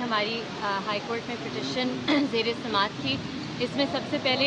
हमारी high court में petition ज़ेर समाअत थी। इसमें सबसे पहले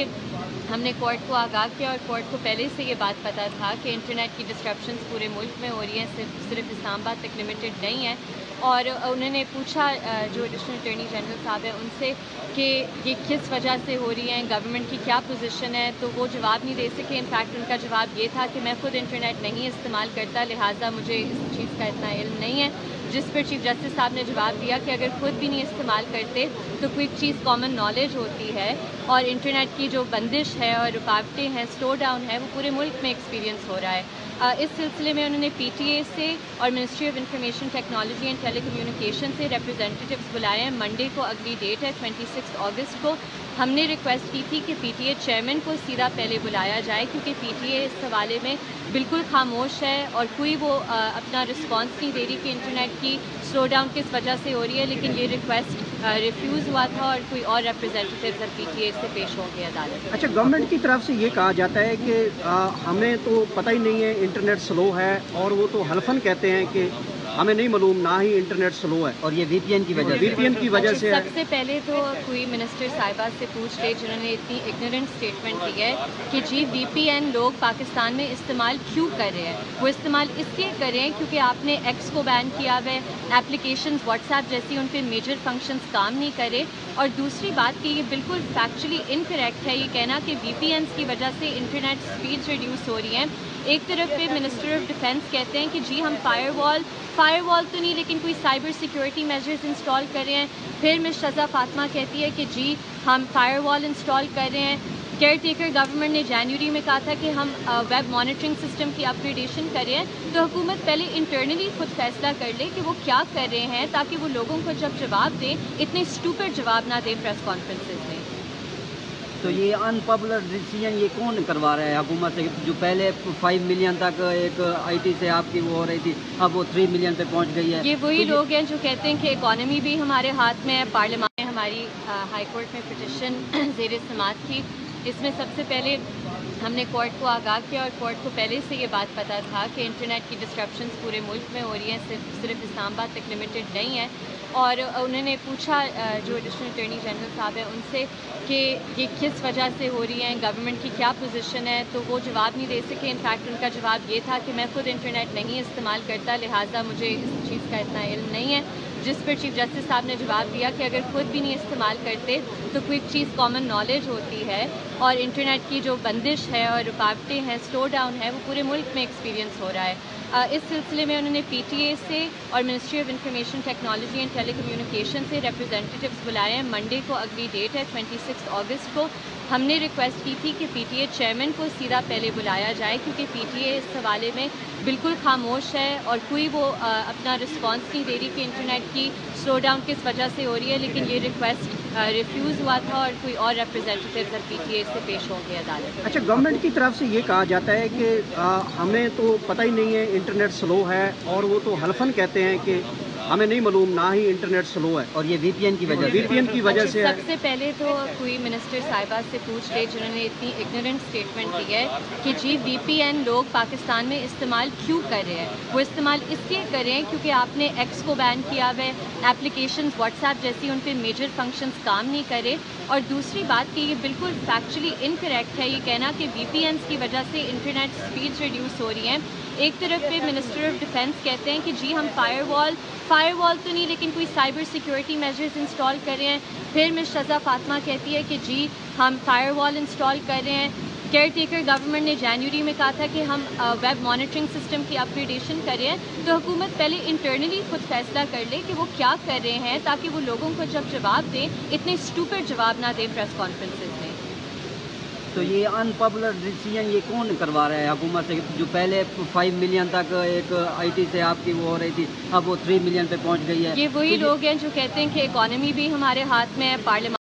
हमने कोर्ट को आगाह किया और कोर्ट को पहले से ये बात पता था कि इंटरनेट की डिस्ट्रप्शंस पूरे मुल्क में हो रही हैं, सिर्फ इस्लामाबाद तक लिमिटेड नहीं है। और उन्होंने पूछा जो एडिशनल अटॉर्नी जनरल साहब हैं उनसे कि ये किस वजह से हो रही हैं, गवर्नमेंट की क्या पोजीशन है, तो वो जवाब नहीं दे सके। इनफैक्ट उनका जवाब ये था कि मैं खुद इंटरनेट नहीं इस्तेमाल करता, लिहाजा मुझे इस चीज़ का इतना इल्म नहीं है। जिस पर चीफ जस्टिस साहब ने जवाब दिया कि अगर खुद भी नहीं इस्तेमाल करते तो कोई चीज़ कॉमन नॉलेज होती है और इंटरनेट की जो बंदिश है और रुकावटें हैं, स्लो डाउन है, वो पूरे मुल्क में एक्सपीरियंस हो रहा है। इस सिलसिले में उन्होंने पीटीए से और ministry of information technology and telecommunication से रिप्रेजेंटेटिव्स बुलाए हैं। मंडे को अगली डेट है 26 अगस्त को। हमने रिक्वेस्ट की थी कि पीटीए चेयरमैन को सीधा पहले बुलाया जाए क्योंकि पीटीए इस हवाले में बिल्कुल खामोश है और कोई वो अपना रिस्पांस नहीं दे रही कि इंटरनेट की स्लो डाउन किस वजह से हो रही है। लेकिन ये रिक्वेस्ट रिफ्यूज़ हुआ था और कोई और रिप्रेजेंटेटिव्स अब पीटीए से पेश होंगे अदालत। अच्छा, गवर्नमेंट की तरफ से ये कहा जाता है कि हमें तो पता ही नहीं है, इंटरनेट स्लो है, और वो तो हल्फन कहते हैं कि हमें नहीं मालूम, ना ही इंटरनेट स्लो है और ये वीपीएन की वजह से है। सबसे पहले तो कोई मिनिस्टर साहिबा से पूछ ले जिन्होंने इतनी इग्नोरेंट स्टेटमेंट दी है कि जी वीपीएन लोग पाकिस्तान में इस्तेमाल क्यों कर रहे हैं। वो इस्तेमाल इसलिए कर रहे हैं क्योंकि आपने एक्स को बैन किया हुआ है, एप्लीकेशंस व्हाट्सएप जैसी उन पर मेजर फंक्शंस काम नहीं करे। और दूसरी बात कि ये बिल्कुल फैक्चुअली इनकरेक्ट है ये कहना कि वीपीएन्स की वजह से इंटरनेट स्पीड्स रिड्यूस हो रही हैं। एक तरफ पे मिनिस्टर ऑफ डिफेंस कहते हैं कि जी हम फायरवॉल तो नहीं लेकिन कोई साइबर सिक्योरिटी मेजर्स इंस्टॉल कर रहे हैं। फिर मिस शज़ा फातिमा कहती है कि जी हम फायरवॉल इंस्टॉल कर रहे हैं। केयर टेकर गवर्नमेंट ने जनवरी में कहा था कि हम वेब मॉनिटरिंग सिस्टम की अपग्रेडेशन कर रहे हैं। तो हुकूमत पहले इंटरनली खुद फैसला कर ले कि वो क्या कर रहे हैं ताकि वो लोगों को जब जवाब दें इतने स्टूपिड जवाब ना दें प्रेस कॉन्फ्रेंसेज में। तो ये अनपॉपुलर डिसीजन ये कौन करवा रहा है हुकूमत से? जो पहले 5 मिलियन तक एक आईटी से आपकी वो हो रही थी, अब वो 3 मिलियन पे पहुंच गई है। ये वही लोग हैं जो कहते हैं कि इकॉनमी भी हमारे हाथ में है। पार्लियामेंट में हमारी हाई कोर्ट में पिटिशन ज़ेर समाअत थी। इसमें सबसे पहले हमने कोर्ट को आगाह किया और कोर्ट को पहले से ये बात पता था कि इंटरनेट की डिस्ट्रप्शंस पूरे मुल्क में हो रही हैं, सिर्फ इस्लामाबाद तक लिमिटेड नहीं है। और उन्होंने पूछा जो एडिशनल अटॉर्नी जनरल साहब हैं उनसे कि ये किस वजह से हो रही हैं, गवर्नमेंट की क्या पोजीशन है, तो वो जवाब नहीं दे सके। इनफैक्ट उनका जवाब ये था कि मैं खुद इंटरनेट नहीं इस्तेमाल करता, लिहाजा मुझे इस चीज़ का इतना इल्म नहीं है। जिस पर चीफ जस्टिस साहब ने जवाब दिया कि अगर खुद भी नहीं इस्तेमाल करते तो कोई चीज़ कॉमन नॉलेज होती है और इंटरनेट की जो बंदिश है और रुकावटें हैं, स्लो डाउन है, वो पूरे मुल्क में एक्सपीरियंस हो रहा है। इस सिलसिले में उन्होंने पीटीए से और ministry of information technology and telecommunication से रिप्रेजेंटेटिव्स बुलाए हैं। मंडे को अगली डेट है 26 अगस्त को। हमने रिक्वेस्ट की थी कि पीटीए चेयरमैन को सीधा पहले बुलाया जाए क्योंकि पीटीए इस हवाले में बिल्कुल खामोश है और कोई वो अपना रिस्पांस नहीं दे रही कि इंटरनेट की स्लो डाउन किस वजह से हो रही है। लेकिन ये रिक्वेस्ट रिफ्यूज़ हुआ था और कोई और रिप्रेजेंटेटिव्स अब पीटीए से पेश होंगे अदालत। अच्छा, गवर्नमेंट की तरफ से ये कहा जाता है कि हमें तो पता ही नहीं है, इंटरनेट स्लो है, और वो तो हल्फन कहते हैं कि हमें नहीं मालूम, ना ही इंटरनेट स्लो है और ये वीपीएन की वजह से है। सबसे पहले तो कोई मिनिस्टर साहिबा से पूछ ले जिन्होंने इतनी इग्नोरेंट स्टेटमेंट दी है कि जी वीपीएन लोग पाकिस्तान में इस्तेमाल क्यों कर रहे हैं। वो इस्तेमाल इसलिए कर रहे हैं क्योंकि आपने एक्स को बैन किया हुआ है, एप्लीकेशंस व्हाट्सएप जैसी उन पर मेजर फंक्शंस काम नहीं करे। और दूसरी बात कि ये बिल्कुल फैक्चुअली इनकरेक्ट है ये कहना कि वीपीएन्स की वजह से इंटरनेट स्पीड्स रिड्यूस हो रही हैं। एक तरफ पे मिनिस्टर ऑफ डिफेंस कहते हैं कि जी हम फायरवॉल तो नहीं लेकिन कोई साइबर सिक्योरिटी मेजर्स इंस्टॉल कर रहे हैं। फिर मिस शज़ा फातिमा कहती है कि जी हम फायरवॉल इंस्टॉल कर रहे हैं। केयर टेकर गवर्नमेंट ने जनवरी में कहा था कि हम वेब मॉनिटरिंग सिस्टम की अपग्रेडेशन कर रहे हैं। तो हुकूमत पहले इंटरनली खुद फैसला कर ले कि वो क्या कर रहे हैं ताकि वो लोगों को जब जवाब दें इतने स्टूपिड जवाब ना दें प्रेस कॉन्फ्रेंसेज में। तो ये अनपॉपुलर डिसीजन ये कौन करवा रहा है हुकूमत से? जो पहले 5 मिलियन तक एक आईटी से आपकी वो हो रही थी, अब वो 3 मिलियन पे पहुंच गई है। ये वही लोग हैं जो कहते हैं कि इकॉनमी भी हमारे हाथ में है। पार्लियामेंट